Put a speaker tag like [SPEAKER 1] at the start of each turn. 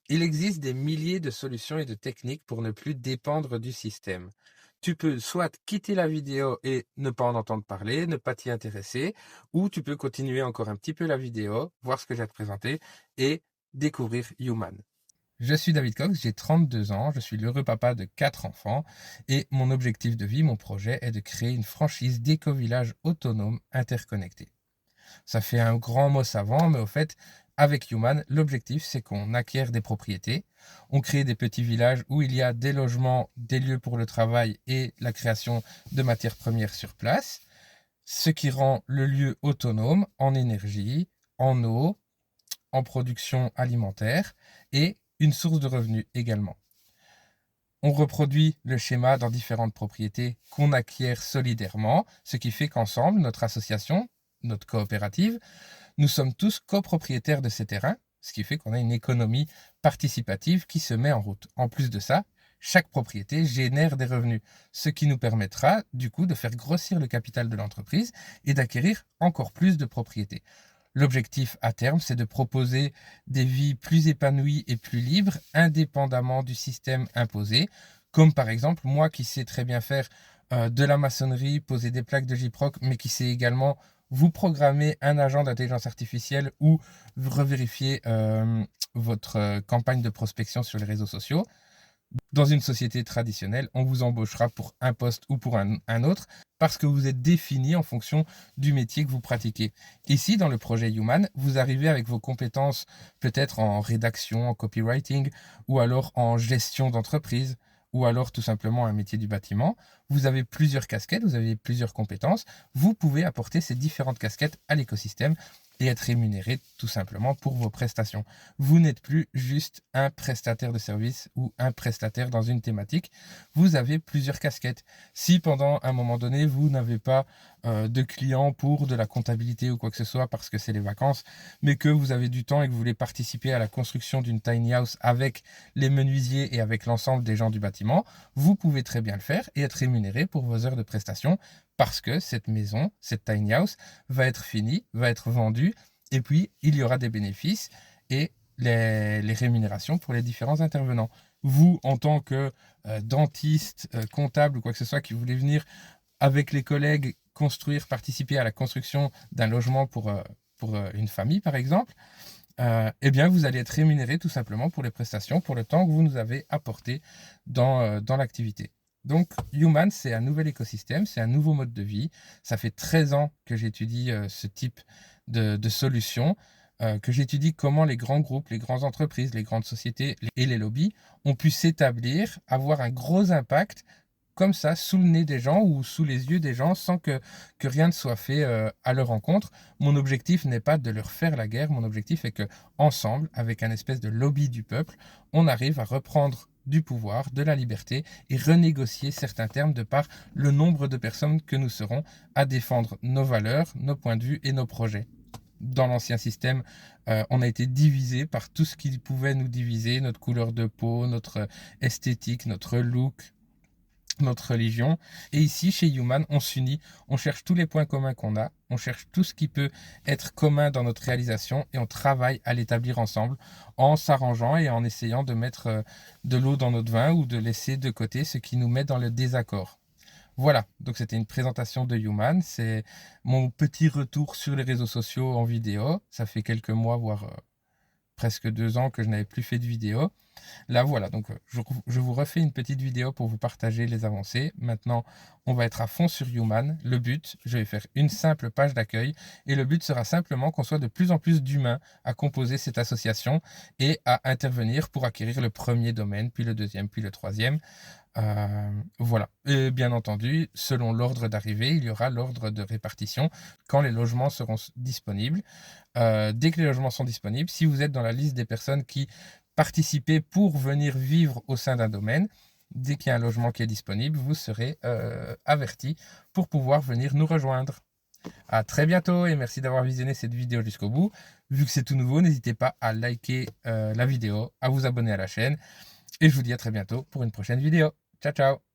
[SPEAKER 1] Il existe des milliers de solutions et de techniques pour ne plus dépendre du système. Tu peux soit quitter la vidéo et ne pas en entendre parler, ne pas t'y intéresser, ou tu peux continuer encore un petit peu la vidéo, voir ce que j'ai à te présenter et découvrir Human. Je suis David Cox, j'ai 32 ans, je suis l'heureux papa de 4 enfants et mon objectif de vie, mon projet est de créer une franchise d'éco-village autonome interconnecté. Ça fait un grand mot savant, mais au fait, avec Human, l'objectif, c'est qu'on acquiert des propriétés, on crée des petits villages où il y a des logements, des lieux pour le travail et la création de matières premières sur place, ce qui rend le lieu autonome en énergie, en eau, en production alimentaire et une source de revenus également. On reproduit le schéma dans différentes propriétés qu'on acquiert solidairement, ce qui fait qu'ensemble, notre association, notre coopérative, nous sommes tous copropriétaires de ces terrains, ce qui fait qu'on a une économie participative qui se met en route. En plus de ça, chaque propriété génère des revenus, ce qui nous permettra du coup de faire grossir le capital de l'entreprise et d'acquérir encore plus de propriétés. L'objectif à terme, c'est de proposer des vies plus épanouies et plus libres, indépendamment du système imposé, comme par exemple moi qui sais très bien faire de la maçonnerie, poser des plaques de gyproc, mais qui sais également vous programmer un agent d'intelligence artificielle ou revérifier votre campagne de prospection sur les réseaux sociaux. Dans une société traditionnelle, on vous embauchera pour un poste ou pour un autre parce que vous êtes défini en fonction du métier que vous pratiquez. Ici, dans le projet Human, vous arrivez avec vos compétences peut-être en rédaction, en copywriting ou alors en gestion d'entreprise ou alors tout simplement un métier du bâtiment. Vous avez plusieurs casquettes, vous avez plusieurs compétences. Vous pouvez apporter ces différentes casquettes à l'écosystème et être rémunéré tout simplement pour vos prestations. Vous n'êtes plus juste un prestataire de service ou un prestataire dans une thématique. Vous avez plusieurs casquettes. Si pendant un moment donné, vous n'avez pas de clients pour de la comptabilité ou quoi que ce soit parce que c'est les vacances, mais que vous avez du temps et que vous voulez participer à la construction d'une tiny house avec les menuisiers et avec l'ensemble des gens du bâtiment, vous pouvez très bien le faire et être rémunéré pour vos heures de prestation parce que cette maison, cette tiny house, va être finie, va être vendue, et puis il y aura des bénéfices et les rémunérations pour les différents intervenants. Vous, en tant que dentiste, comptable ou quoi que ce soit, qui voulez venir avec les collègues construire, participer à la construction d'un logement pour une famille, par exemple, eh bien, vous allez être rémunéré tout simplement pour les prestations, pour le temps que vous nous avez apporté dans l'activité. Donc, Human, c'est un nouvel écosystème, c'est un nouveau mode de vie. Ça fait 13 ans que j'étudie ce type de solution, que j'étudie comment les grands groupes, les grandes entreprises, les grandes sociétés et les lobbies ont pu s'établir, avoir un gros impact comme ça, sous le nez des gens ou sous les yeux des gens, sans que rien ne soit fait à leur encontre. Mon objectif n'est pas de leur faire la guerre, mon objectif est que, ensemble, avec un espèce de lobby du peuple, on arrive à reprendre du pouvoir, de la liberté et renégocier certains termes de par le nombre de personnes que nous serons à défendre nos valeurs, nos points de vue et nos projets. Dans l'ancien système, on a été divisé par tout ce qui pouvait nous diviser, notre couleur de peau, notre esthétique, notre look, notre religion. Et ici, chez Human, on s'unit, on cherche tous les points communs qu'on a, on cherche tout ce qui peut être commun dans notre réalisation et on travaille à l'établir ensemble en s'arrangeant et en essayant de mettre de l'eau dans notre vin ou de laisser de côté ce qui nous met dans le désaccord. Voilà, donc c'était une présentation de Human, c'est mon petit retour sur les réseaux sociaux en vidéo. Ça fait quelques mois, voire presque 2 ans que je n'avais plus fait de vidéo. Là, voilà, donc je vous refais une petite vidéo pour vous partager les avancées. Maintenant, on va être à fond sur Human. Le but, je vais faire une simple page d'accueil et le but sera simplement qu'on soit de plus en plus d'humains à composer cette association et à intervenir pour acquérir le premier domaine, puis le deuxième, puis le troisième. Voilà. Et bien entendu, selon l'ordre d'arrivée, il y aura l'ordre de répartition quand les logements seront disponibles. Dès que les logements sont disponibles, si vous êtes dans la liste des personnes qui participer pour venir vivre au sein d'un domaine, dès qu'il y a un logement qui est disponible, vous serez averti pour pouvoir venir nous rejoindre. À très bientôt et merci d'avoir visionné cette vidéo jusqu'au bout. Vu que c'est tout nouveau, n'hésitez pas à liker la vidéo, à vous abonner à la chaîne et je vous dis à très bientôt pour une prochaine vidéo. Ciao ciao!